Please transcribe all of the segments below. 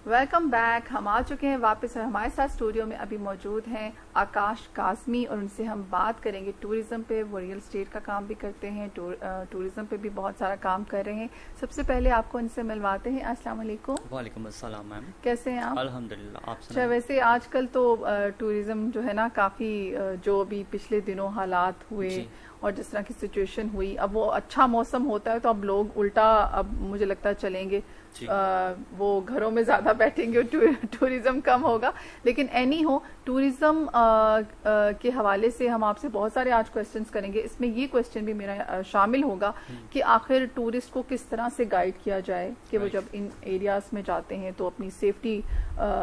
Welcome back. ہم آ چکے ہیں واپس اور ہمارے ساتھ اسٹوڈیو میں ابھی موجود ہیں آکاش کاظمی اور ان سے ہم بات کریں گے ٹوریزم پہ. وہ ریئل اسٹیٹ کا کام بھی کرتے ہیں, ٹوریزم پہ بھی بہت سارا کام کر رہے ہیں. سب سے پہلے آپ کو ان سے ملواتے ہیں. السلام علیکم. وعلیکم السلام میم, کیسے ہیں آپ؟ الحمدللہ. آپ اچھا, ویسے آج کل تو ٹوریزم جو ہے نا کافی جو ابھی پچھلے دنوں حالات ہوئے اور جس طرح کی سچویشن ہوئی, اب وہ اچھا موسم ہوتا ہے تو اب لوگ الٹا اب مجھے لگتا ہے چلیں گے, وہ گھروں میں زیادہ بیٹھیں گے, ٹوریزم کم ہوگا. لیکن اینی ہو, ٹوریزم کے حوالے سے ہم آپ سے بہت سارے آج کوشچنس کریں گے. اس میں یہ کوشچن بھی میرا شامل ہوگا کہ آخر ٹورسٹ کو کس طرح سے گائیڈ کیا جائے کہ وہ جب ان ایریاز میں جاتے ہیں تو اپنی سیفٹی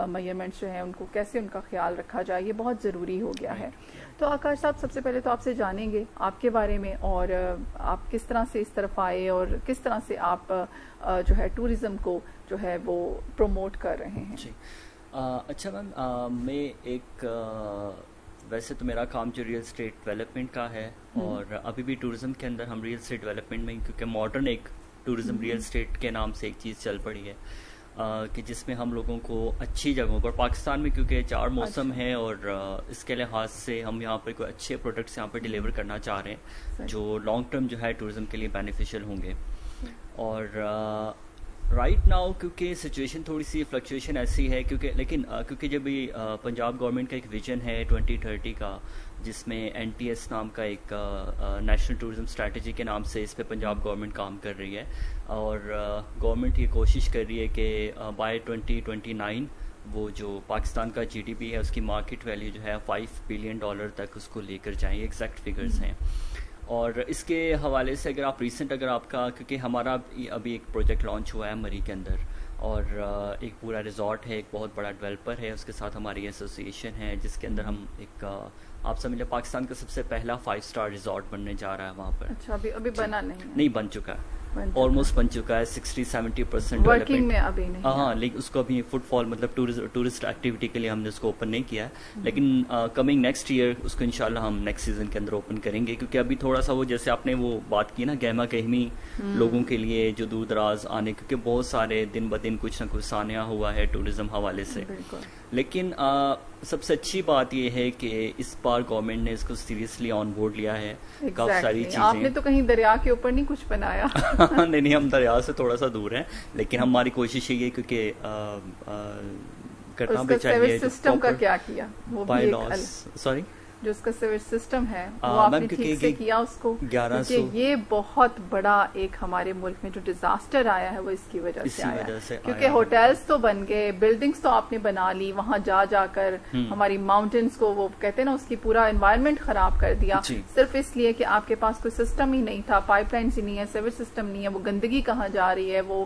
میجرمنٹس جو ہیں ان کو کیسے ان کا خیال رکھا جائے, یہ بہت ضروری ہو گیا ہے. تو آکاش صاحب, سب سے پہلے تو آپ سے جانیں گے آپ کے بارے میں اور آپ کس طرح سے اس طرف آئے اور کس طرح سے آپ جو ہے ٹوریزم کو جو ہے وہ پروموٹ کر رہے ہیں. جی اچھا میم, میں ایک ویسے تو میرا کام جو ریئل اسٹیٹ ڈیولپمنٹ کا ہے اور ابھی بھی ٹوریزم کے اندر ہم ریئل اسٹیٹ ڈیولپمنٹ میں, کیونکہ ماڈرن ایک ٹوریزم ریئل اسٹیٹ کے نام سے ایک چیز چل پڑی ہے کہ جس میں ہم لوگوں کو اچھی جگہوں پر پاکستان میں, کیونکہ 4 موسم ہیں اور اس کے لحاظ سے ہم یہاں پر کوئی اچھے پروڈکٹس یہاں پہ ڈیلیور کرنا چاہ رہے ہیں جو لانگ ٹرم جو ہے ٹوریزم کے لیے بینیفیشیل ہوں گے. اور رائٹ ناؤ کیونکہ سچویشن تھوڑی سی فلکچویشن ایسی ہے, کیونکہ جب پنجاب گورنمنٹ کا ایک ویژن ہے 2030 کا, جس میں NTS نام کا ایک نیشنل ٹورزم اسٹریٹجی کے نام سے اس پہ پنجاب گورنمنٹ کام کر رہی ہے, اور گورنمنٹ یہ کوشش کر رہی ہے کہ بائی 2029 وہ جو پاکستان کا GDP ہے اس کی مارکیٹ ویلیو جو ہے $5 بلین تک اس کو لے کر جائیں. ایگزیکٹ فگرز ہیں. اور اس کے حوالے سے اگر آپ کا کیونکہ ہمارا ابھی ایک پروجیکٹ لانچ ہوا ہے مری کے اندر, اور ایک پورا ریزورٹ ہے, ایک بہت بڑا ڈیولپر ہے, اس کے ساتھ ہماری ایسوسیشن ہے جس کے اندر ہم ایک آپ سمجھ لیں پاکستان کا سب سے پہلا 5 اسٹار ریزورٹ بننے جا رہا ہے وہاں پر. اچھا, ابھی بنا نہیں بن چکا ہے, آلموسٹ بن چکا ہے 60-70% ورکنگ میں ابھی نہیں. ہاں, لیکن اس کو ابھی فٹ فال مطلب ٹورسٹ ایکٹیویٹی کے لیے ہم نے اس کو اوپن نہیں کیا ہے, لیکن کمنگ نیکسٹ ایئر اس کو انشاءاللہ ہم نیکسٹ سیزن کے اندر اوپن کریں گے. کیونکہ ابھی تھوڑا سا وہ جیسے آپ نے وہ بات کی نا گہما گہمی لوگوں کے لیے جو دور دراز آنے, کیونکہ بہت سارے دن بدن کچھ نہ کچھ سانحہ ہوا ہے ٹوریزم حوالے سے. لیکن سب سے اچھی بات یہ ہے کہ اس بار گورنمنٹ نے اس کو سیریسلی آن بورڈ لیا ہے. کافی ساری چیزیں, آپ نے تو کہیں دریا کے اوپر نہیں کچھ بنایا. نہیں, ہم دریا سے تھوڑا سا دور ہیں, لیکن ہماری کوشش یہ ہے کیونکہ کرنا بھی چاہیے. سسٹم کا کیا کیا بائی لاس, سوری, جو اس کا سیویج سسٹم ہے وہ آپ نے ٹھیک سے کیا اس کو, کیونکہ یہ بہت بڑا ایک ہمارے ملک میں جو ڈیزاسٹر آیا ہے وہ اس کی وجہ سے آیا ہے. کیونکہ ہوٹلز تو بن گئے, بلڈنگز تو آپ نے بنا لی, وہاں جا کر ہماری ماؤنٹینز کو وہ کہتے ہیں نا اس کی پورا انوائرمنٹ خراب کر دیا, صرف اس لیے کہ آپ کے پاس کوئی سسٹم ہی نہیں تھا, پائپ لائنز ہی نہیں ہے, سیویج سسٹم نہیں ہے. وہ گندگی کہاں جا رہی ہے, وہ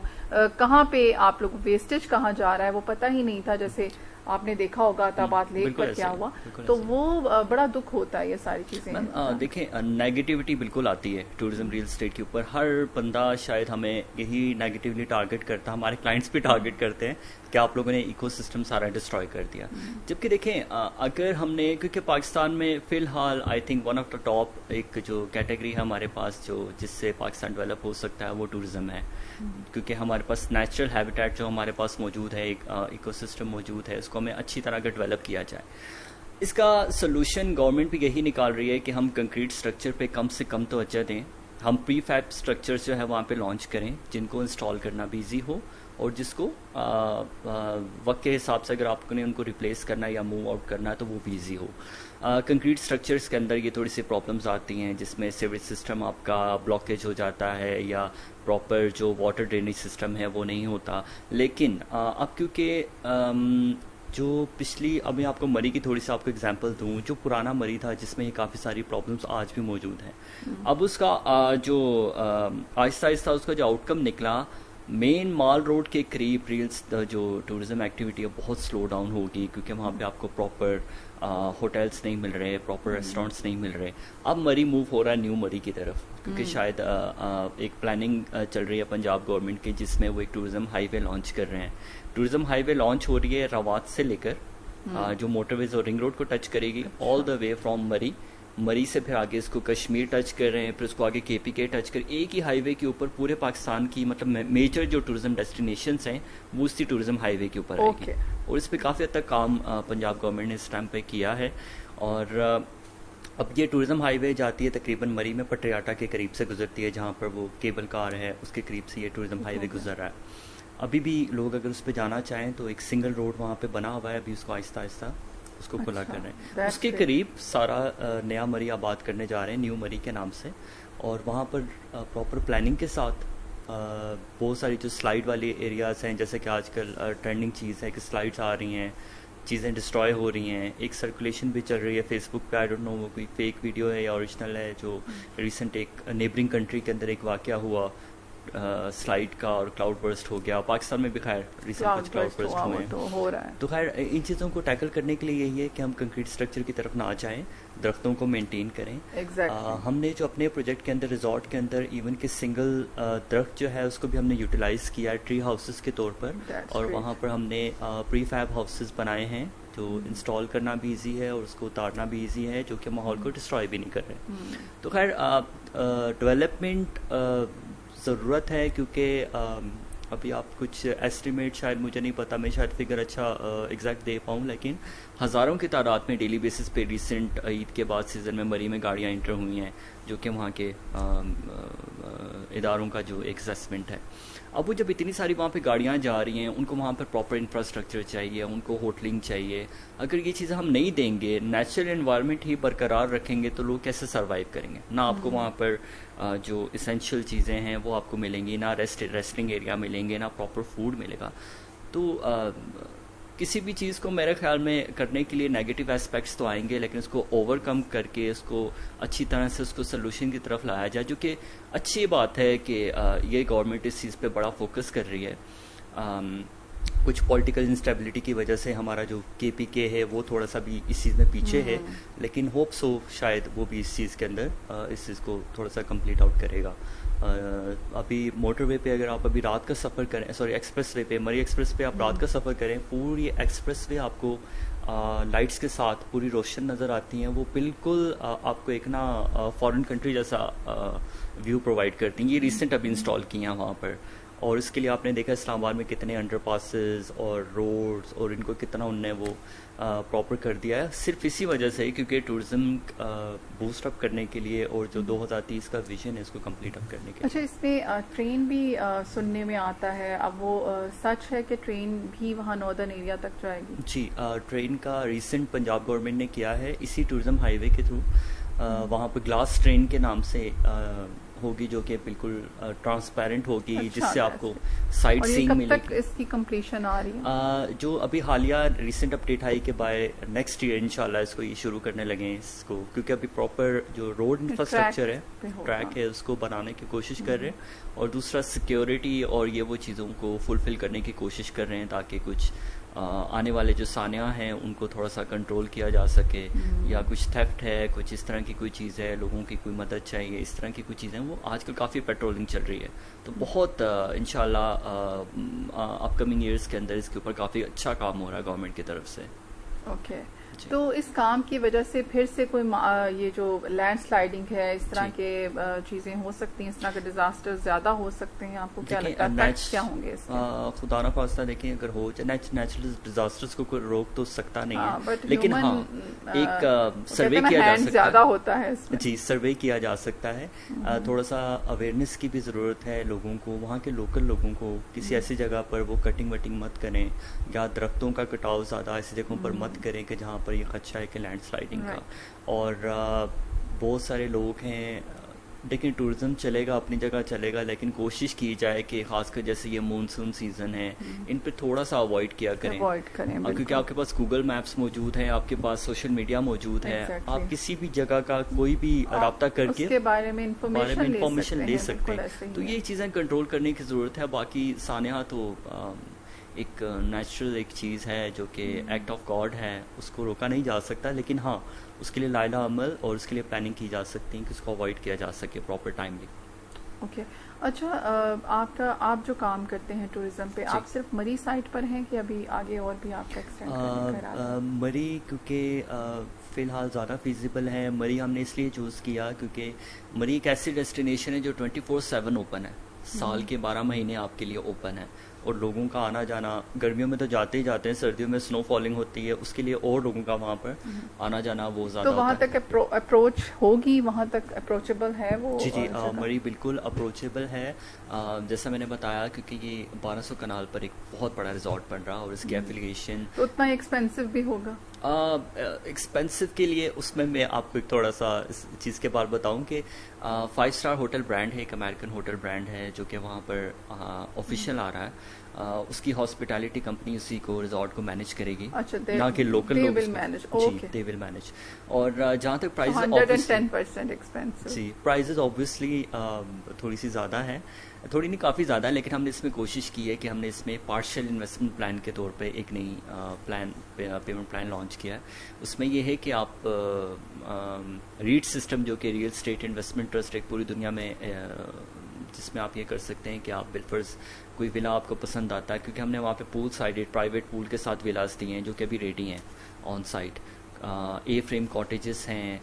کہاں پہ آپ لوگ ویسٹیج کہاں جا رہا ہے وہ پتہ ہی نہیں تھا. جیسے آپ نے دیکھا ہوگا تابات لیک پر کیا ہوا, تو وہ بڑا دکھ ہوتا ہے یہ ساری چیزیں. دیکھیں, نیگیٹیوٹی بالکل آتی ہے ٹوریزم ریئل اسٹیٹ کے اوپر. ہر بندہ شاید ہمیں یہی نیگیٹیولی ٹارگٹ کرتا ہے, ہمارے کلائنٹس بھی ٹارگٹ کرتے ہیں کہ آپ لوگوں نے ایکو سسٹم سارا ڈسٹروائے کر دیا. جبکہ دیکھیں, اگر ہم نے, کیونکہ پاکستان میں فی الحال I think one of the top ایک جو کیٹیگری ہے ہمارے پاس جو جس سے پاکستان ڈیولپ ہو سکتا ہے وہ ٹوریزم ہے. کیونکہ ہمارے پاس نیچرل ہیبیٹیٹ جو ہمارے پاس موجود ہے, ایک ایکو سسٹم موجود ہے, اس کو ہمیں اچھی طرح اگر ڈیولپ کیا جائے. اس کا سلوشن گورنمنٹ بھی یہی نکال رہی ہے کہ ہم کنکریٹ اسٹرکچر پہ کم سے کم توجہ دیں. ہم پری فیب اسٹرکچرز جو ہے وہاں پہ لانچ کریں جن کو انسٹال کرنا بھی ایزی ہو, اور جس کو وقت کے حساب سے اگر آپ کو نے ان کو ریپلیس کرنا ہے یا موو آؤٹ کرنا ہے تو وہ بھی ایزی ہو. کنکریٹ اسٹرکچرز کے اندر یہ تھوڑی سی پرابلمز آتی ہیں جس میں سیویج سسٹم آپ کا بلاکیج ہو جاتا ہے یا پراپر جو واٹر ڈرینیج سسٹم ہے وہ نہیں ہوتا. لیکن اب کیونکہ جو پچھلی, اب میں آپ کو مری کی تھوڑی سی آپ کو اگزامپل دوں, جو پرانا مری تھا جس میں یہ کافی ساری پرابلمس آج بھی موجود ہیں. اب اس کا جو آہستہ آہستہ اس کا جو آؤٹ کم نکلا, مین مال روڈ کے قریب ریلز جو ٹوریزم ایکٹیویٹی ہے بہت سلو ڈاؤن ہوگی, کیونکہ وہاں پہ آپ کو پراپر ہوٹلس نہیں مل رہے, پراپر ریسٹورینٹس نہیں مل رہے. اب مری موو ہو رہا ہے نیو مری کی طرف, کیونکہ شاید ایک پلاننگ چل رہی ہے پنجاب گورنمنٹ کی جس میں وہ ایک ٹوریزم ہائی وے لانچ کر رہے ہیں. ٹوریزم ہائی وے لانچ ہو رہی ہے روات سے لے کر جو موٹر ویز اور رنگ روڈ کو ٹچ کرے گی, آل دا وے فرام مری مری سے پھر آگے اس کو کشمیر ٹچ کر رہے ہیں, پھر اس کو آگے KPK ٹچ کر, ایک ہی ہائی وے کے اوپر پورے پاکستان کی مطلب میجر جو ٹورزم ڈیسٹینیشنس ہیں وہ اسی ٹورزم ہائی وے کے اوپر آئے گی. اور اس پہ کافی حد تک کام پنجاب گورنمنٹ نے اس ٹائم پہ کیا ہے. اور اب یہ ٹورزم ہائی وے جاتی ہے تقریباً مری میں پٹریاٹا کے قریب سے گزرتی ہے, جہاں پر وہ کیبل کار ہے اس کے قریب سے یہ ٹورزم ہائی وے گزر رہا ہے. ابھی بھی لوگ اگر اس پہ جانا چاہیں تو ایک سنگل روڈ وہاں پہ بنا ہوا ہے, ابھی اس کو آہستہ آہستہ اس کو کھلا کر رہے ہیں. اس کے قریب سارا نیا مری آباد کرنے جا رہے ہیں, نیو مری کے نام سے, اور وہاں پر پراپر پلاننگ کے ساتھ بہت ساری جو سلائڈ والی ایریاز ہیں, جیسے کہ آج کل ٹرینڈنگ چیز ہے کہ سلائڈس آ رہی ہیں, چیزیں ڈسٹروائے ہو رہی ہیں. ایک سرکولیشن بھی چل رہی ہے فیس بک پہ, آئی ڈونٹ نو وہ کوئی فیک ویڈیو ہے یا اوریجنل ہے, جو ریسنٹ ایک نیبرنگ کنٹری کے اندر ایک واقعہ ہوا سلائڈ کا اور کلاؤڈ برسٹ ہو گیا. پاکستان میں بھی خیر ریسنٹ کچھ کلاؤڈ برسٹ ہوئے ہیں. تو خیر ان چیزوں کو ٹیکل کرنے کے لیے یہی ہے کہ ہم کنکریٹ اسٹرکچر کی طرف نہ جائیں, درختوں کو مینٹین کریں. ہم نے جو اپنے پروجیکٹ کے اندر ریزورٹ کے اندر ایون کہ سنگل درخت جو ہے اس کو بھی ہم نے یوٹیلائز کیا ہے ٹری ہاؤسز کے طور پر, اور وہاں پر ہم نے پری فیب ہاؤسز بنائے ہیں جو انسٹال کرنا بھی ایزی ہے اور اس کو اتارنا بھی ایزی ہے, جو کہ ماحول کو ڈسٹروائے بھی نہیں کر رہے. تو خیر ڈیولپمنٹ ضرورت ہے, کیونکہ ابھی آپ کچھ ایسٹیمیٹ شاید مجھے نہیں پتا, میں شاید فگر اچھا ایگزیکٹ دے پاؤں, لیکن ہزاروں کی تعداد میں ڈیلی بیسس پہ ریسنٹ عید کے بعد سیزن میں مری میں گاڑیاں انٹر ہوئی ہیں, جو کہ وہاں کے اداروں کا جو ایک اسیسمنٹ ہے. اب وہ جب اتنی ساری وہاں پہ گاڑیاں جا رہی ہیں, ان کو وہاں پر پراپر انفراسٹرکچر چاہیے, ان کو ہوٹلنگ چاہیے. اگر یہ چیزیں ہم نہیں دیں گے, نیچرل انوائرمنٹ ہی برقرار رکھیں گے, تو لوگ کیسے سروائیو کریں گے؟ نہ آپ کو وہاں پر جو اسینشیل چیزیں ہیں وہ آپ کو ملیں گی, نہ ریسٹنگ ایریا ملیں گے, نہ پراپر فوڈ ملے گا. تو کسی بھی چیز کو میرے خیال میں کرنے کے لیے نیگیٹو اسپیکٹس تو آئیں گے, لیکن اس کو اوور کم کر کے اس کو اچھی طرح سے اس کو سلوشن کی طرف لایا جائے, جو کہ اچھی بات ہے کہ یہ گورنمنٹ اس چیز پہ بڑا فوکس کر رہی ہے. کچھ پولیٹیکل انسٹیبلٹی کی وجہ سے ہمارا جو KPK ہے وہ تھوڑا سا بھی اس چیز میں پیچھے ہے, لیکن ہوپ سو شاید وہ بھی اس چیز کے اندر اس چیز کو تھوڑا سا کمپلیٹ آؤٹ کرے گا. ابھی موٹر وے پہ اگر آپ ابھی رات کا سفر کریں, ایکسپریس وے پہ, مری ایکسپریس پہ آپ رات کا سفر کریں, پوری ایکسپریس وے آپ کو لائٹس کے ساتھ پوری روشن نظر آتی ہیں. وہ بالکل آپ کو ایک نا فارن کنٹری جیسا ویو پرووائڈ کرتی ہیں. یہ ریسنٹ ابھی انسٹال کی ہیں وہاں پر, اور اس کے لیے آپ نے دیکھا اسلام آباد میں کتنے انڈر پاسز اور روڈز, اور ان کو کتنا ان نے وہ پراپر کر دیا ہے, صرف اسی وجہ سے کیونکہ ٹورزم بوسٹ اپ کرنے کے لیے اور جو 2030 کا ویژن ہے اس کو کمپلیٹ اپ کرنے کے لیے. اچھا, اس میں ٹرین بھی سننے میں آتا ہے, اب وہ سچ ہے کہ ٹرین بھی وہاں ناردرن ایریا تک جائے گی؟ جی, ٹرین کا ریسنٹ پنجاب گورنمنٹ نے کیا ہے اسی ٹورزم ہائی وے کے تھرو, وہاں پہ گلاس ٹرین کے نام سے ہوگی, جو کہ بالکل ٹرانسپیرنٹ ہوگی, جس سے آپ کو سائٹ سینگ ملے گی. اس کی کمپلیشن آ رہی ہے جو ابھی حالیہ ریسنٹ اپڈیٹ آئی کہ بائی نیکسٹ ایئر انشاءاللہ اس کو یہ شروع کرنے لگے ہیں اس کو, کیونکہ ابھی پراپر جو روڈ انفراسٹرکچر ہے, ٹریک ہے, اس کو بنانے کی کوشش کر رہے ہیں, اور دوسرا سیکیورٹی اور یہ وہ چیزوں کو فلفل کرنے کی کوشش کر رہے ہیں, تاکہ کچھ آنے والے جو سانحہ ہیں ان کو تھوڑا سا کنٹرول کیا جا سکے, یا کچھ تھیفٹ ہے, کچھ اس طرح کی کوئی چیز ہے, لوگوں کی کوئی مدد چاہیے, اس طرح کی کوئی چیزیں. وہ آج کل کافی پیٹرولنگ چل رہی ہے, تو بہت انشاءاللہ اپ کمنگ ایئرس کے اندر اس کے اوپر کافی اچھا کام ہو رہا ہے گورنمنٹ کی طرف سے. اوکے, تو اس کام کی وجہ سے پھر سے کوئی یہ جو لینڈ سلائڈنگ ہے, اس طرح کے چیزیں ہو سکتی ہیں, اس طرح کے ڈیزاسٹر زیادہ ہو سکتے ہیں؟ آپ کو کیا لگتا ہے کیا ہوں گے اس کے؟ خدا نہ خواستہ دیکھیں اگر ہو جائے نیچرل ڈیزاسٹرز کو کوئی روک تو سکتا نہیں ہے, لیکن ہاں ایک سروے کیا جا سکتا زیادہ ہوتا ہے. جی, سروے کیا جا سکتا ہے, تھوڑا سا اویئرنیس کی بھی ضرورت ہے لوگوں کو, وہاں کے لوکل لوگوں کو. کسی ایسی جگہ پر وہ کٹنگ وٹنگ مت کریں, یا درختوں کا کٹاؤ زیادہ ایسی جگہوں پر مت کریں کہ جہاں پر یہ خدشہ ہے کہ لینڈ سلائڈنگ کا. اور بہت سارے لوگ ہیں, لیکن ٹورزم چلے گا اپنی جگہ چلے گا, لیکن کوشش کی جائے کہ خاص کر جیسے یہ مونسون سیزن ہے ان پہ تھوڑا سا اوائڈ کیا کریں, کیونکہ آپ کے پاس گوگل میپس موجود ہیں, آپ کے پاس سوشل میڈیا موجود ہے, آپ کسی بھی جگہ کا کوئی بھی رابطہ کر کے بارے میں انفارمیشن لے سکتے ہیں. تو یہ چیزیں کنٹرول کرنے کی ضرورت ہے. باقی سانحہ تو ایک نیچرل ایک چیز ہے جو کہ ایکٹ آف گاڈ ہے, اس کو روکا نہیں جا سکتا, لیکن ہاں اس کے لیے لائحہ عمل اور اس کے لیے پلاننگ کی جا سکتی ہے کہ اس کو اوائڈ کیا جا سکے پراپر ٹائملی. اوکے, اچھا، آپ جو کام کرتے ہیں ٹورزم پہ، آپ صرف مری سائٹ پر ہیں کہ ابھی آگے اور بھی آپ کا ایکسٹینڈ کرنے کا ارادہ ہے؟ مری کیونکہ فی الحال زیادہ فیزیبل ہے. مری ہم نے اس لیے چوز کیا کیونکہ مری ایک ایسی ڈیسٹینیشن ہے جو 24/7 اوپن ہے، سال کے 12 مہینے آپ کے لیے اوپن ہے، اور لوگوں کا آنا جانا گرمیوں میں تو جاتے ہی جاتے ہیں، سردیوں میں سنو فالنگ ہوتی ہے، اس کے لیے اور لوگوں کا وہاں پر آنا جانا وہ زیادہ تو وہاں تک اپروچ ہوگی، وہاں تک اپروچیبل ہے وہ؟ جی مری بالکل اپروچیبل ہے. جیسا میں نے بتایا کیونکہ یہ 1200 کنال پر ایک بہت بڑا ریزورٹ بن رہا اور اس کی ایفیلیشن تو اتنا ایکسپینسو بھی ہوگا. ایکسپینسو کے لیے اس میں آپ کو ایک تھوڑا سا اس چیز کے بارے بتاؤں کہ 5 اسٹار ہوٹل برانڈ ہے، ایک امریکن ہوٹل برانڈ ہے جو کہ وہاں پر آفیشیل آ رہا ہے. اس کی ہاسپٹیلٹی کمپنی اسی کو ریزورٹ کو مینج کرے گی، نہ کہ لوکل لوگ. جی دے ول مینج. اور جہاں تک پرائزز آبویسلی تھوڑی سی زیادہ ہے، تھوڑی نہیں کافی زیادہ ہے، لیکن ہم نے اس میں کوشش کی ہے کہ ہم نے اس میں پارشل انویسٹمنٹ پلان کے طور پہ ایک نئی پیمنٹ پلان لانچ کیا ہے. اس میں یہ ہے کہ آپ ریٹ سسٹم جو کہ ریئل اسٹیٹ انویسٹمنٹ ٹرسٹ ایک پوری دنیا میں جس میں آپ یہ کر سکتے ہیں کہ آپ بالفرض کوئی ولا آپ کو پسند آتا ہے، کیونکہ ہم نے وہاں پہ پول سائڈڈ پرائیویٹ پول کے ساتھ ولاز دی ہیں جو کہ ابھی ریڈی ہیں on site. A frame cottages ہیں،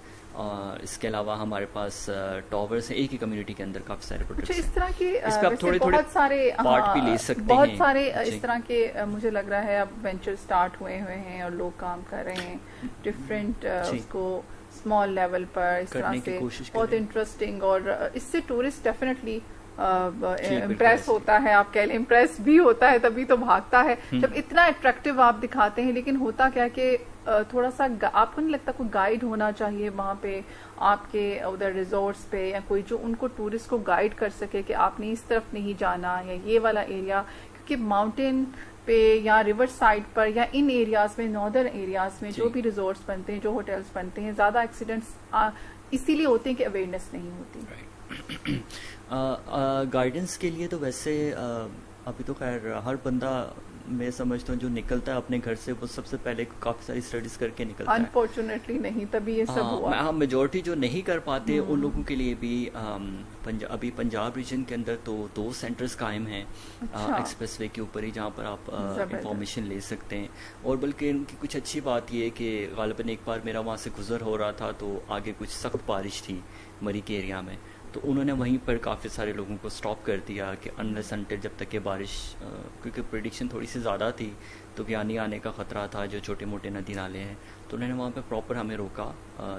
اس کے علاوہ ہمارے پاس ٹاورز ہیں ایک ہی کمیونٹی کے اندر کافی سارے پروڈکٹس. اس طرح کے اس پہ آپ تھوڑے سارے پارٹ بھی لے سکتے ہیں. بہت سارے اس طرح کے مجھے لگ رہا ہے اب وینچر سٹارٹ ہوئے ہیں اور لوگ کام کر رہے ہیں ڈفرینٹ اس کو اسمال لیول پر اس طرح سے، بہت انٹرسٹنگ. اور اس سے ٹورسٹ ڈیفینیٹلی امپریس ہوتا ہے، آپ کہہ لیں امپریس بھی ہوتا ہے، تبھی تو بھاگتا ہے جب اتنا اٹریکٹیو آپ دکھاتے ہیں. لیکن ہوتا کیا کہ تھوڑا سا آپ کو نہیں لگتا کوئی گائیڈ ہونا چاہیے وہاں پہ آپ کے ادھر ریزورٹس پہ، یا کوئی جو ان کو ٹورسٹ کو گائیڈ کر سکے کہ آپ نے اس طرف نہیں جانا یا یہ والا ایریا، کیونکہ ماؤنٹین پہ یا ریور سائڈ پر یا ان ایریاز میں، ناردرن ایریاز میں جو بھی ریزورٹس بنتے ہیں، جو ہوٹلس بنتے ہیں، زیادہ ایکسیڈنٹس اسی لیے ہوتے ہیں کہ اویئرنیس نہیں ہوتی. گائیڈنس کے لیے تو ویسے ابھی تو خیر ہر بندہ میں سمجھتا ہوں جو نکلتا ہے اپنے گھر سے وہ سب سے پہلے کافی ساری اسٹڈیز کر کے نکلتا ہے. انفارچونیٹلی نہیں، تبھی یہ سب ہوا. ہاں میجورٹی جو نہیں کر پاتے ان لوگوں کے لیے بھی ابھی پنجاب ریجن کے اندر تو 2 سینٹرز قائم ہیں ایکسپریس وے کے اوپر ہی، جہاں پر آپ انفارمیشن لے سکتے ہیں. اور بلکہ ان کی کچھ اچھی بات یہ ہے کہ غالباً ایک بار میرا وہاں سے گزر ہو رہا تھا تو آگے کچھ سخت بارش تھی مری کے ایریا میں، تو انہوں نے وہیں پر کافی سارے لوگوں کو اسٹاپ کر دیا کہ انلیس انٹل جب تک کہ بارش، کیونکہ پریڈکشن تھوڑی سی زیادہ تھی تو بیانی آنے کا خطرہ تھا جو چھوٹے موٹے ندی نالے ہیں، تو انہوں نے وہاں پہ پراپر ہمیں روکا.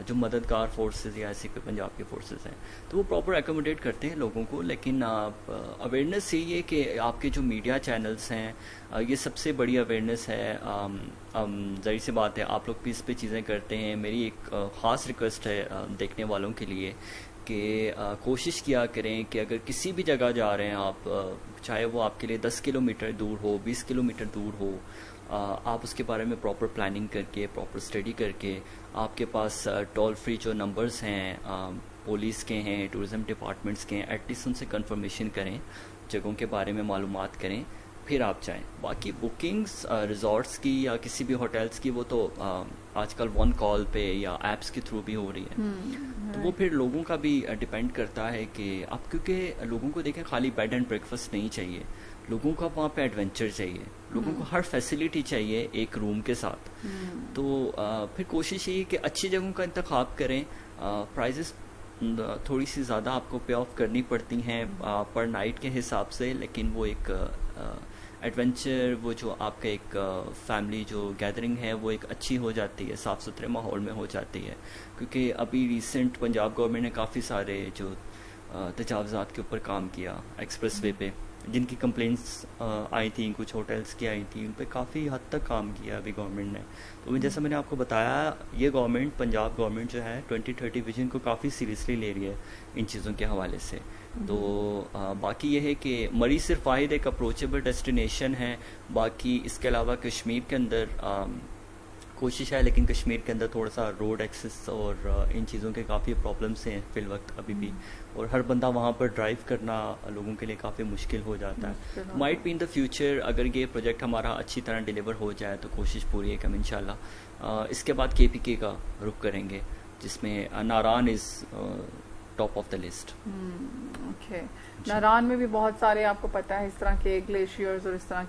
جو مددگار فورسز یا ایسی کوئی پنجاب کے فورسز ہیں تو وہ پراپر ایکوموڈیٹ کرتے ہیں لوگوں کو. لیکن اویئرنیس یہی ہے کہ آپ کے جو میڈیا چینلز ہیں یہ سب سے بڑی اویئرنیس ہے. ظاہر سی بات ہے آپ لوگ بھی اس پہ چیزیں کرتے ہیں. میری ایک خاص ریکویسٹ ہے دیکھنے والوں کے لیے کہ کوشش کیا کریں کہ اگر کسی بھی جگہ جا رہے ہیں آپ، چاہے وہ آپ کے لیے 10 کلومیٹر دور ہو، 20 کلومیٹر دور ہو، آپ اس کے بارے میں پراپر پلاننگ کر کے، پراپر اسٹڈی کر کے، آپ کے پاس ٹول فری جو نمبرز ہیں پولیس کے ہیں، ٹورزم ڈپارٹمنٹس کے ہیں، ایٹ لیسٹ ان سے کنفرمیشن کریں، جگہوں کے بارے میں معلومات کریں، پھر آپ جائیں. باقی بکنگز ریزورٹس کی یا کسی بھی ہوٹلس کی وہ تو آج کل 1 کال پہ یا ایپس کے تھرو بھی ہو رہی ہے. تو وہ پھر لوگوں کا بھی ڈپینڈ کرتا ہے کہ آپ، کیونکہ لوگوں کو دیکھیں خالی بیڈ اینڈ بریک فاسٹ نہیں چاہیے، لوگوں کو وہاں پہ ایڈونچر چاہیے، لوگوں کو ہر فیسلٹی چاہیے ایک روم کے ساتھ. تو پھر کوشش یہ کہ اچھی جگہوں کا انتخاب کریں. پرائزز تھوڑی سی زیادہ آپ کو پے آف کرنی پڑتی ہیں پر نائٹ کے حساب سے، لیکن وہ ایک ایڈونچر، وہ جو آپ کا ایک فیملی جو گیدرنگ ہے وہ ایک اچھی ہو جاتی ہے، صاف ستھرے ماحول میں ہو جاتی ہے. کیونکہ ابھی ریسنٹ پنجاب گورنمنٹ نے کافی سارے جو تجاوزات کے اوپر کام کیا ایکسپریس وے پہ، جن کی کمپلینٹس آئی تھیں، کچھ ہوٹلس کی آئی تھیں، ان پہ کافی حد تک کام کیا ابھی گورنمنٹ نے. تو جیسا میں نے آپ کو بتایا یہ گورنمنٹ، پنجاب گورنمنٹ جو ہے 2030 ویژن کو کافی سیریسلی لے رہی ہے ان چیزوں کے حوالے سے. تو باقی یہ ہے کہ مری صرف واحد ایک اپروچیبل ڈیسٹینیشن ہے. باقی اس کے علاوہ کشمیر کے اندر کوشش ہے، لیکن کشمیر کے اندر تھوڑا سا روڈ ایکسس اور ان چیزوں کے کافی پرابلمس ہیں فی الوقت ابھی بھی، اور ہر بندہ وہاں پر ڈرائیو کرنا لوگوں کے لیے کافی مشکل ہو جاتا ہے. Might be in the future اگر یہ پروجیکٹ ہمارا اچھی طرح ڈیلیور ہو جائے تو کوشش پوری ہے کہ ہم انشاءاللہ اس کے بعد KPK کا رخ کریں گے، جس میں Naran is top of the list. Okay. Naran میں بھی بہت سارے آپ کو پتا ہے اس طرح کے گلیشیئرز اور اس طرح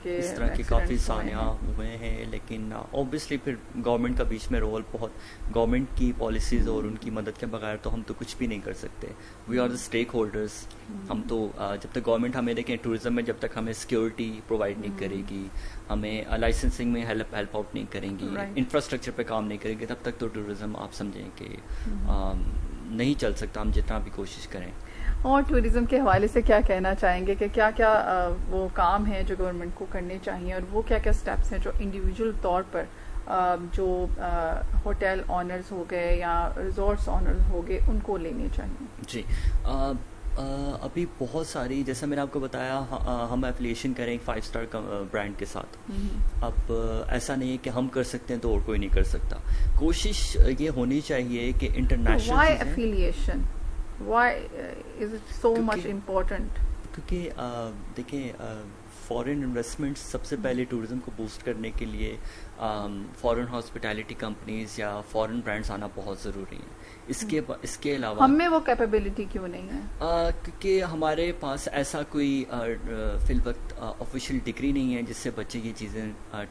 کے کافی سانحہ ہوئے ہیں, لیکن اوبیسلی پھر گورنمنٹ کا بیچ میں رول بہت, گورنمنٹ کی پالیسیز اور ان کی مدد کے بغیر تو ہم تو کچھ بھی نہیں کر سکتے. We are the stakeholders. ہم تو جب تک گورنمنٹ ہمیں دیکھیں ٹورزم میں جب تک ہمیں سیکورٹی پرووائڈ نہیں کرے گی, ہمیں لائسنسنگ میں ہیلپ آؤٹ نہیں کریں گی, انفراسٹرکچر پہ کام نہیں کریں گے, تب تک تو ٹورزم آپ سمجھیں کہ نہیں چل سکتا, ہم جتنا بھی کوشش کریں. اور ٹورزم کے حوالے سے کیا کہنا چاہیں گے کہ کیا کیا وہ کام ہیں جو گورنمنٹ کو کرنے چاہیے, اور وہ کیا کیا سٹیپس ہیں جو انڈیویجول طور پر جو ہوٹل آنرز ہو گئے یا ریزورٹس آنرز ہو گئے ان کو لینے چاہیے؟ جی, ابھی بہت ساری, جیسا میں نے آپ کو بتایا, ہم ایفیلیشن کریں ایک 5 اسٹار برانڈ کے ساتھ. اب ایسا نہیں ہے کہ ہم کر سکتے ہیں تو اور کوئی نہیں کر سکتا. کوشش یہ ہونی چاہیے کہ international why affiliation, why is it so much important? کیونکہ دیکھیں فارن انویسٹمنٹ سب سے پہلے ٹورزم کو بوسٹ کرنے کے لیے فارن ہاسپٹیلٹی کمپنیز یا فارن برانڈز آنا بہت ضروری ہے. اس کے علاوہ ہم میں وہ کیپیبلٹی کیوں نہیں ہے؟ کیونکہ ہمارے پاس ایسا کوئی فی الوقت آفیشیل ڈگری نہیں ہے جس سے بچے یہ چیزیں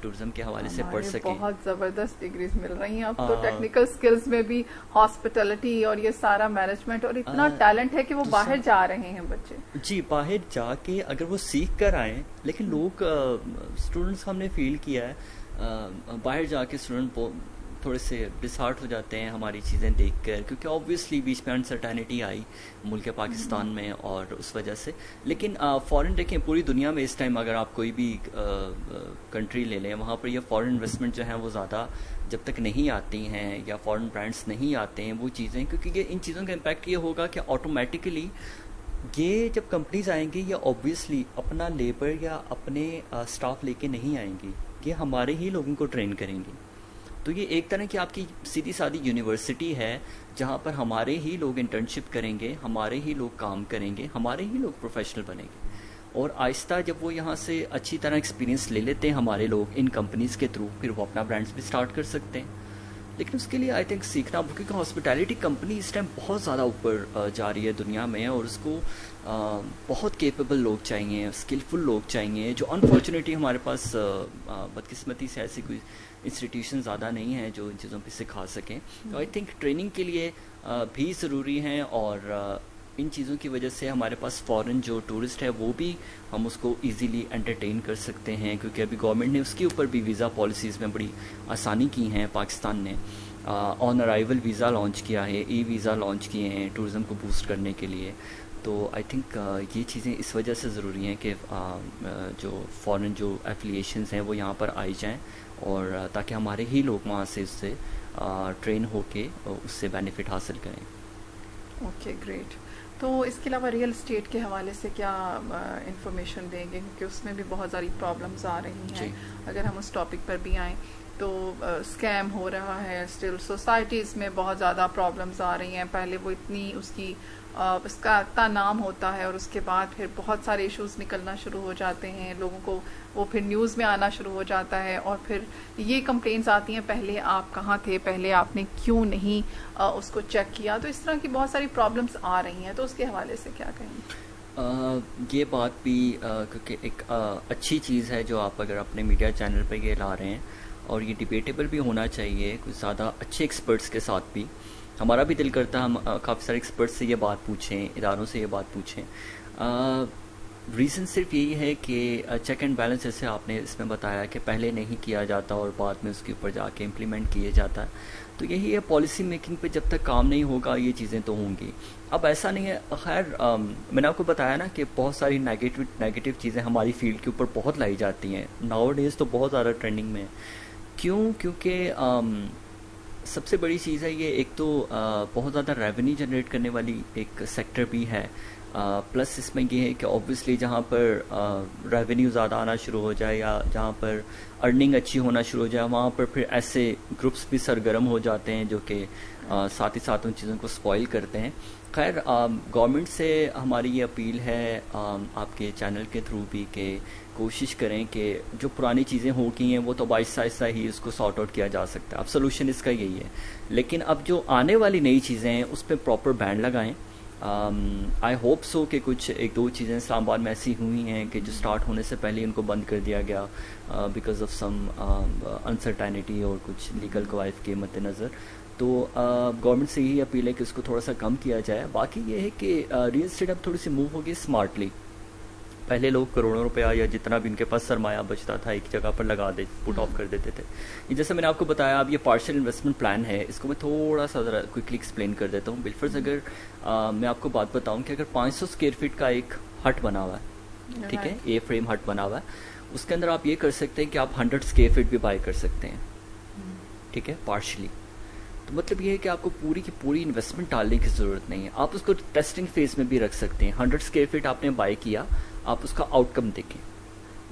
ٹورزم کے حوالے سے پڑھ سکیں. بہت زبردست ڈگریز مل رہی ہیں اب تو ٹیکنیکل سکلز میں بھی, ہاسپٹیلٹی اور یہ سارا مینجمنٹ, اور اتنا ٹیلنٹ ہے کہ وہ باہر جا رہے ہیں بچے. جی, باہر جا کے اگر وہ سیکھ کر آئیں, لیکن لوگ اسٹوڈنٹس ہم نے فیل کیا ہے باہر جا کے اسٹوڈنٹ تھوڑے سے ڈسہارٹ ہو جاتے ہیں ہماری چیزیں دیکھ کر, کیونکہ آبویسلی بیچ میں انسرٹینٹی آئی ملک پاکستان میں اور اس وجہ سے. لیکن فارن دیکھیں پوری دنیا میں اس ٹائم اگر آپ کوئی بھی کنٹری لے لیں, وہاں پر یہ فارن انویسٹمنٹ جو ہیں وہ زیادہ جب تک نہیں آتی ہیں یا فارن برانڈس نہیں آتے ہیں وہ چیزیں, کیونکہ یہ ان چیزوں کا امپیکٹ یہ ہوگا کہ آٹومیٹیکلی یہ جب کمپنیز آئیں گی یہ آبویسلی اپنا لیبر یا اپنے اسٹاف لے کے نہیں آئیں گی, یہ ہمارے ہی لوگوں کو ٹرین کریں گی. تو یہ ایک طرح کی آپ کی سیدھی سادی یونیورسٹی ہے جہاں پر ہمارے ہی لوگ انٹرنشپ کریں گے, ہمارے ہی لوگ کام کریں گے, ہمارے ہی لوگ پروفیشنل بنیں گے. اور آہستہ جب وہ یہاں سے اچھی طرح ایکسپیرینس لے لیتے ہیں ہمارے لوگ ان کمپنیز کے تھرو, پھر وہ اپنا برانڈس بھی اسٹارٹ کر سکتے ہیں. لیکن اس کے لیے آئی تھنک سیکھنا, کیونکہ ہاسپٹیلٹی کمپنی اس ٹائم بہت زیادہ اوپر جا رہی ہے دنیا میں, اور اس کو بہت کیپیبل لوگ چاہیے, اسکلفل لوگ چاہیے, جو انفارچونیٹلی ہمارے پاس بدقسمتی سے ایسی کوئی انسٹیٹیوشن زیادہ نہیں ہیں جو ان چیزوں پہ سکھا سکیں. تو آئی تھنک ٹریننگ کے لیے بھی ضروری ہیں, اور ان چیزوں کی وجہ سے ہمارے پاس فارن جو ٹورسٹ ہے وہ بھی ہم اس کو ایزیلی انٹرٹین کر سکتے ہیں, کیونکہ ابھی گورنمنٹ نے اس کے اوپر بھی ویزا پالیسیز میں بڑی آسانی کی ہیں. پاکستان نے آن ارائیول ویزا لانچ کیا ہے, ای ویزا لانچ کیے ہیں ٹورزم کو بوسٹ کرنے کے لیے. تو آئی تھنک یہ چیزیں اس وجہ سے ضروری ہیں کہ جو فارن جو ایفیلیشنز ہیں وہ یہاں پر آئی جائیں, اور تاکہ ہمارے ہی لوگ وہاں سے اس سے ٹرین ہو کے اس سے بینیفٹ حاصل کریں. Okay, great. تو اس کے علاوہ ریئل اسٹیٹ کے حوالے سے کیا انفارمیشن دیں گے, کیونکہ اس میں بھی بہت ساری پرابلمس آ رہی ہیں. اگر ہم اس ٹاپک پر بھی آئیں تو اسکیم ہو رہا ہے اسٹل, سوسائٹیز میں بہت زیادہ پرابلمس آ رہی ہیں. پہلے وہ اتنی اس کا اتنا نام ہوتا ہے اور اس کے بعد پھر بہت سارے ایشوز نکلنا شروع ہو جاتے ہیں, لوگوں کو وہ پھر نیوز میں آنا شروع ہو جاتا ہے, اور پھر یہ کمپلینس آتی ہیں پہلے آپ کہاں تھے, پہلے آپ نے کیوں نہیں اس کو چیک کیا. تو اس طرح کی بہت ساری پرابلمس آ رہی ہیں, تو اس کے حوالے سے کیا کہیں؟ یہ بات بھی کیونکہ ایک اچھی چیز ہے جو آپ اگر اپنے میڈیا چینل پہ یہ لا رہے ہیں, اور یہ ڈبیٹیبل بھی ہونا چاہیے کچھ زیادہ اچھے ایکسپرٹس کے ساتھ بھی. ہمارا بھی دل کرتا ہے ہم کافی سارے ایکسپرٹس سے یہ بات پوچھیں, اداروں سے یہ بات پوچھیں. ریزن صرف یہی ہے کہ چیک اینڈ بیلنس جیسے آپ نے اس میں بتایا کہ پہلے نہیں کیا جاتا اور بعد میں اس کے اوپر جا کے امپلیمنٹ کیے جاتا ہے. تو یہی ہے, پالیسی میکنگ پہ جب تک کام نہیں ہوگا یہ چیزیں تو ہوں گی. اب ایسا نہیں ہے, خیر میں نے آپ کو بتایا نا کہ بہت ساری نیگیٹو چیزیں ہماری فیلڈ کے اوپر بہت لائی جاتی ہیں ناؤ ڈیز, تو بہت زیادہ ٹرینڈنگ میں. کیوں؟ کیونکہ سب سے بڑی چیز ہے یہ, ایک تو بہت زیادہ ریونیو جنریٹ کرنے والی ایک سیکٹر بھی ہے, پلس اس میں یہ ہے کہ اوبویسلی جہاں پر ریونیو زیادہ آنا شروع ہو جائے یا جہاں پر ارننگ اچھی ہونا شروع ہو جائے, وہاں پر پھر ایسے گروپس بھی سرگرم ہو جاتے ہیں جو کہ ساتھ ہی ساتھ ان چیزوں کو اسپوائل کرتے ہیں. خیر گورنمنٹ سے ہماری یہ اپیل ہے آپ کے چینل کے تھرو بھی کہ کوشش کریں کہ جو پرانی چیزیں ہو گئی ہیں وہ تو آہستہ آہستہ ہی اس کو سارٹ آؤٹ کیا جا سکتا ہے. اب سولوشن اس کا یہی ہے, لیکن اب جو آنے والی نئی چیزیں ہیں اس پہ پراپر بینڈ لگائیں, آئی ہوپ سو کہ کچھ ایک دو چیزیں اسلام آباد میں ایسی ہوئی ہیں کہ جو اسٹارٹ ہونے سے پہلے ان کو بند کر دیا گیا بیکاز آف سم انسرٹینٹی اور کچھ لیگل قواعد کے مد نظر. تو گورنمنٹ سے یہی اپیل ہے کہ اس کو تھوڑا سا کم کیا جائے. باقی یہ ہے کہ ریئل اسٹیٹ اب تھوڑی سی موو ہوگی اسمارٹلی. پہلے لوگ کروڑوں روپیہ یا جتنا بھی ان کے پاس سرمایہ بچتا تھا ایک جگہ پر لگا دے پٹ آف کر دیتے تھے. جیسے میں نے آپ کو بتایا اب یہ پارشل انویسٹمنٹ پلان ہے, اس کو میں تھوڑا سا ذرا کوئکلی ایکسپلین کر دیتا ہوں. بالفرض اگر میں آپ کو بات بتاؤں کہ اگر 500 اسکوائر فٹ کا ایک ہٹ بنا ہوا ہے, ٹھیک ہے, اے فریم ہٹ بنا ہوا ہے, اس کے اندر آپ یہ کر سکتے ہیں کہ آپ 100 اسکوائر فٹ بھی بائی کر سکتے ہیں, ٹھیک ہے, پارشلی. تو مطلب یہ ہے کہ آپ کو پوری کی پوری انویسٹمنٹ ڈالنے کی ضرورت نہیں ہے. آپ اس کو ٹیسٹنگ فیز میں بھی رکھ سکتے ہیں. 100 اسکوائر فٹ آپ نے بائی کیا, آپ اس کا آؤٹ کم دیکھیں.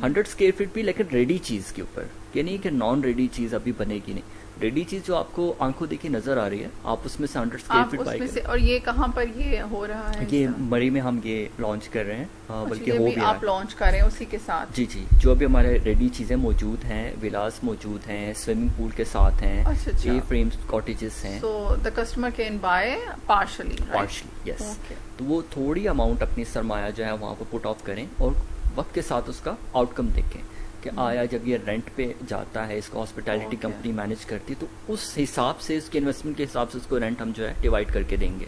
100 اسکوائر فٹ بھی لیکن ریڈی چیز کے اوپر, یہ نہیں کہ نان ریڈی چیز ابھی بنے گی نہیں. ریڈی چیز جو آپ کو آنکھوں دیکھی نظر آ رہی ہے, آپ اس میں سے 100 اسکوائر فٹ بائی کریں. اور یہ کہاں پر یہ ہو رہا ہے؟ یہ مری میں ہم یہ لانچ کر رہے ہیں, بلکہ ہو بھی آپ لانچ کر رہے ہیں اسی کے ساتھ. جی جی, جو ابھی ہمارے ریڈی چیزیں موجود ہیں, ولاس موجود ہیں, سوئمنگ پول کے ساتھ ہیں, اے فریم کاٹیجز ہیں. So the customer can buy partially, yes. تو وہ تھوڑی اماؤنٹ اپنی سرمایہ جو ہے وہاں پہ پٹ آف کریں اور وقت کے ساتھ اس کا آؤٹ کم دیکھیں کہ آیا جب یہ رینٹ پہ جاتا ہے, اس کو ہاسپٹیلٹی کمپنی مینیج کرتی ہے, تو اس حساب سے اس کے انویسٹمنٹ کے حساب سے اس کو رینٹ ہم جو ہے ڈیوائڈ کر کے دیں گے.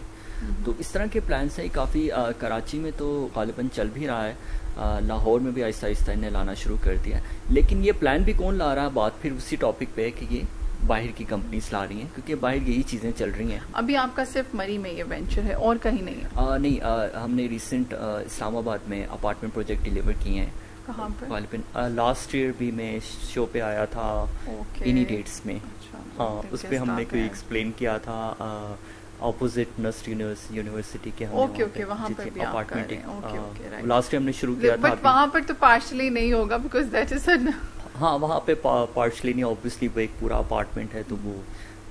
تو اس طرح کے پلانس ہیں کافی. کراچی میں تو غالباً چل بھی رہا ہے, لاہور میں بھی آہستہ آہستہ انہیں لانا شروع کر دیا ہے. لیکن یہ پلان بھی کون لا رہا ہے, بات پھر اسی ٹاپک پہ ہے کہ یہ باہر کی کمپنیز لا رہی ہیں, کیونکہ باہر یہی چیزیں چل رہی ہیں. ابھی آپ کا صرف مری میں یہ وینچر ہے اور کہیں نہیں ہے؟ نہیں, ہم نے ریسنٹ اسلام آباد میں اپارٹمنٹ پروجیکٹ ڈیلیور کیے ہیں. کہاں پر؟ غالباً لاسٹ ایئر بھی میں شو پہ آیا تھا انہی ڈیٹس میں. ہاں, اس پہ ہم نے کوئی ایکسپلین کیا تھا اپوزٹ نسٹ یونیورسٹی کے. وہاں پر بھی اپارٹمنٹ لاسٹ ٹائم ہم نے شروع کیا تھا. بٹ وہاں پر تو پارشلی نہیں ہوگا بیکاز دیٹ از ہاں, وہاں پہ پارشلی نہیں, اوبویسلی وہ ایک پورا اپارٹمنٹ ہے. تو وہ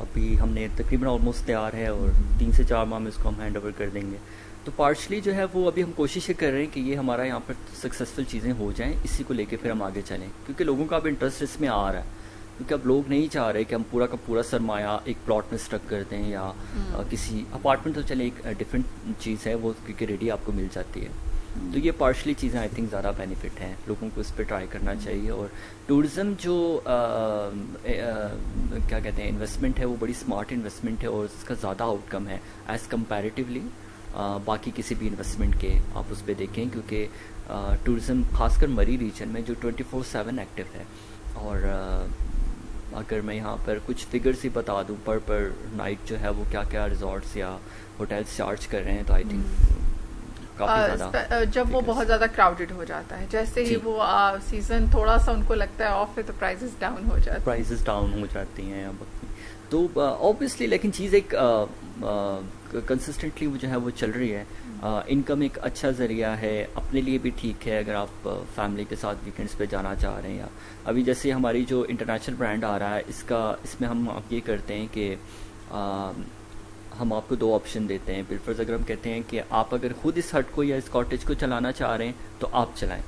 ابھی ہم نے تقریباً آلموسٹ تیار ہے اور 3 سے 4 ماہ میں اس کو ہم ہینڈ اوور کر دیں گے. تو پارشلی جو ہے وہ ابھی ہم کوشش کر رہے ہیں کہ یہ ہمارا یہاں پر سکسیزفل چیزیں ہو جائیں, اسی کو لے کے پھر ہم آگے چلیں, کیونکہ لوگوں کا اب انٹرسٹ اس میں آ رہا ہے. کیونکہ اب لوگ نہیں چاہ رہے کہ ہم پورا کا پورا سرمایہ ایک پلاٹ میں اسٹک کر دیں, یا کسی اپارٹمنٹ تو چلے ایک ڈفرینٹ چیز ہے وہ, کیونکہ ریڈی آپ کو مل جاتی ہے. تو یہ پارشلی چیزیں آئی تھنک زیادہ بینیفٹ ہیں, لوگوں کو اس پہ ٹرائی کرنا چاہیے. اور ٹورزم جو کیا کہتے ہیں انویسٹمنٹ ہے, وہ بڑی اسمارٹ انویسٹمنٹ ہے اور اس کا زیادہ آؤٹ کم ہے ایز کمپیریٹیولی باقی کسی بھی انویسٹمنٹ کے. آپ اس پہ دیکھیں, کیونکہ ٹورزم خاص کر مری ریجن میں جو 24/7 ایکٹیو ہے. اور اگر میں یہاں پر کچھ فگرز ہی بتا دوں, پر نائٹ جو ہے وہ کیا کیا ریزورٹس یا ہوٹلس چارج کر رہے ہیں, تو آئی تھنک جب وہ بہت زیادہ کراؤڈڈ ہو جاتا ہے, جیسے ہی وہ سیزن تھوڑا سا ان کو لگتا ہے آف ہے, تو پرائزز ڈاؤن ہو جاتی ہیں. تو اوبیسلی لیکن چیز ایک کنسسٹنٹلی وہ جو ہے وہ چل رہی ہے. انکم ایک اچھا ذریعہ ہے, اپنے لیے بھی ٹھیک ہے اگر آپ فیملی کے ساتھ ویکینڈس پہ جانا چاہ رہے ہیں. یا ابھی جیسے ہماری جو انٹرنیشنل برانڈ آ رہا ہے, اس میں ہم یہ کرتے ہیں کہ ہم آپ کو 2 آپشن دیتے ہیں. بالفرض اگر ہم کہتے ہیں کہ آپ اگر خود اس ہٹ کو یا اس کاٹیج کو چلانا چاہ رہے ہیں تو آپ چلائیں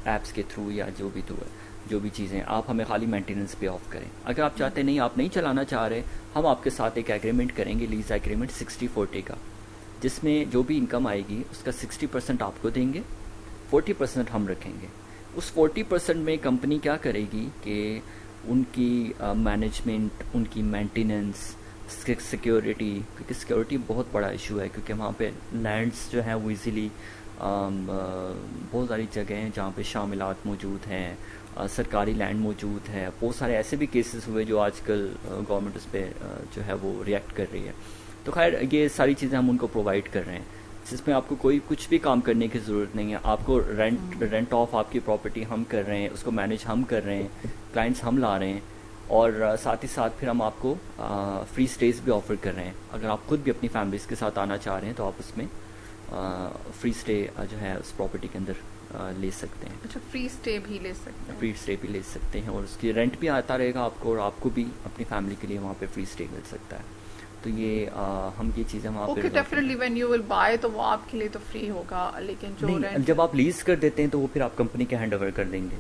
ایپس کے تھرو یا جو بھی تھرو ہے, جو بھی چیزیں, آپ ہمیں خالی مینٹیننس پہ آف کریں. اگر آپ چاہتے ہیں نہیں آپ نہیں چلانا چاہ رہے, ہم آپ کے ساتھ ایک ایگریمنٹ کریں گے, لیز ایگریمنٹ 60/40 کا, جس میں جو بھی انکم آئے گی اس کا 60% آپ کو دیں گے, 40% ہم رکھیں گے. اس 40% میں کمپنی کیا کرے گی کہ ان کی مینجمنٹ, ان کی مینٹیننس, سیکیورٹی, کیونکہ سیکیورٹی بہت بڑا ایشو ہے, کیونکہ وہاں پہ لینڈس جو ہیں وہ ایزیلی بہت ساری جگہیں ہیں جہاں پہ شاملات موجود ہیں, سرکاری لینڈ موجود ہے. بہت سارے ایسے بھی کیسز ہوئے جو آج کل گورنمنٹ اس پہ جو ہے وہ ریئیکٹ کر رہی ہے. تو خیر یہ ساری چیزیں ہم ان کو پرووائڈ کر رہے ہیں, جس میں آپ کو کچھ بھی کام کرنے کی ضرورت نہیں ہے. آپ کو رینٹ آف آپ کی پراپرٹی ہم کر رہے ہیں, اس کو مینیج ہم کر رہے ہیں, کلائنٹس ہم لا رہے ہیں, اور ساتھ ہی ساتھ پھر ہم آپ کو فری اسٹیز بھی آفر کر رہے ہیں. اگر آپ خود بھی اپنی فیملیز کے ساتھ آنا چاہ رہے ہیں تو آپ اس میں فری اسٹے جو ہے اس پراپرٹی کے اندر لے سکتے ہیں. اچھا, فری اسٹے بھی لے سکتے ہیں؟ فری اسٹے بھی لے سکتے ہیں, اور اس کی رینٹ بھی آتا رہے گا آپ کو, اور آپ کو بھی اپنی فیملی کے لیے وہاں پہ فری اسٹے مل سکتا ہے. تو یہ ہم یہ چیزیں وہاں پہ definitely when you will buy تو وہ آپ کے لیے تو فری ہوگا, لیکن جو جب آپ لیز کر دیتے ہیں تو وہ پھر آپ کمپنی کے ہینڈ اوور کر دیں گے.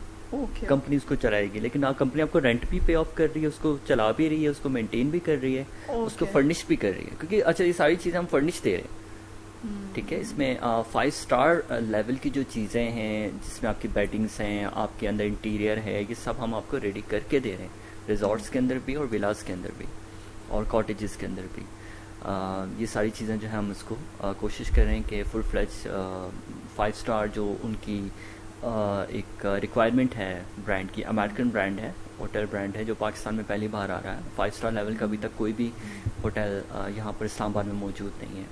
کمپنی اس کو چلائے گی, لیکن کمپنی آپ کو رینٹ بھی پے آف کر رہی ہے, اس کو چلا بھی رہی ہے, اس کو مینٹین بھی کر رہی ہے, اس کو فرنش بھی کر رہی ہے. کیونکہ اچھا یہ ساری چیزیں ہم فرنش دے رہے ہیں, ٹھیک ہے. اس میں 5 اسٹار لیول کی جو چیزیں ہیں جس میں آپ کی بیڈنگس ہیں, آپ کے اندر انٹیریئر ہے, یہ سب ہم آپ کو ریڈی کر کے دے رہے ہیں, ریزورٹس کے اندر بھی اور ولاز کے اندر بھی اور کاٹیجز کے اندر بھی. یہ ساری چیزیں جو ہے ہم اس کو کوشش کر رہے ہیں کہ فل فلیج 5 اسٹار جو ان کی ایک ریکوائرمنٹ ہے برانڈ کی, امریکن برانڈ ہے, ہوٹل برانڈ ہے جو پاکستان میں پہلی بار آ رہا ہے. 5 اسٹار لیول کا ابھی تک کوئی بھی ہوٹل یہاں پر اسلام آباد میں موجود نہیں ہے,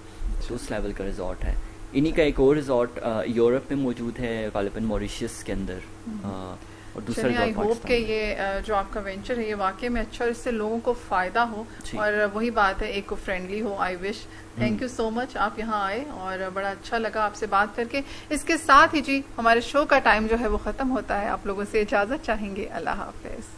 تو اس لیول کا ریزورٹ ہے. انہی کا ایک اور ریزورٹ یورپ میں موجود ہے, غالباً موریشیس کے اندر, اور دوسرا آئی ہوپ کہ یہ جو آپ کا وینچر ہے یہ واقعی میں اچھا, اور اس سے لوگوں کو فائدہ ہو, اور وہی بات ہے ایکو فرینڈلی ہو. I wish. Thank you so much, آپ یہاں آئے اور بڑا اچھا لگا آپ سے بات کر کے. اس کے ساتھ ہی جی ہمارے شو کا ٹائم جو ہے وہ ختم ہوتا ہے, آپ لوگوں سے اجازت چاہیں گے. اللہ حافظ.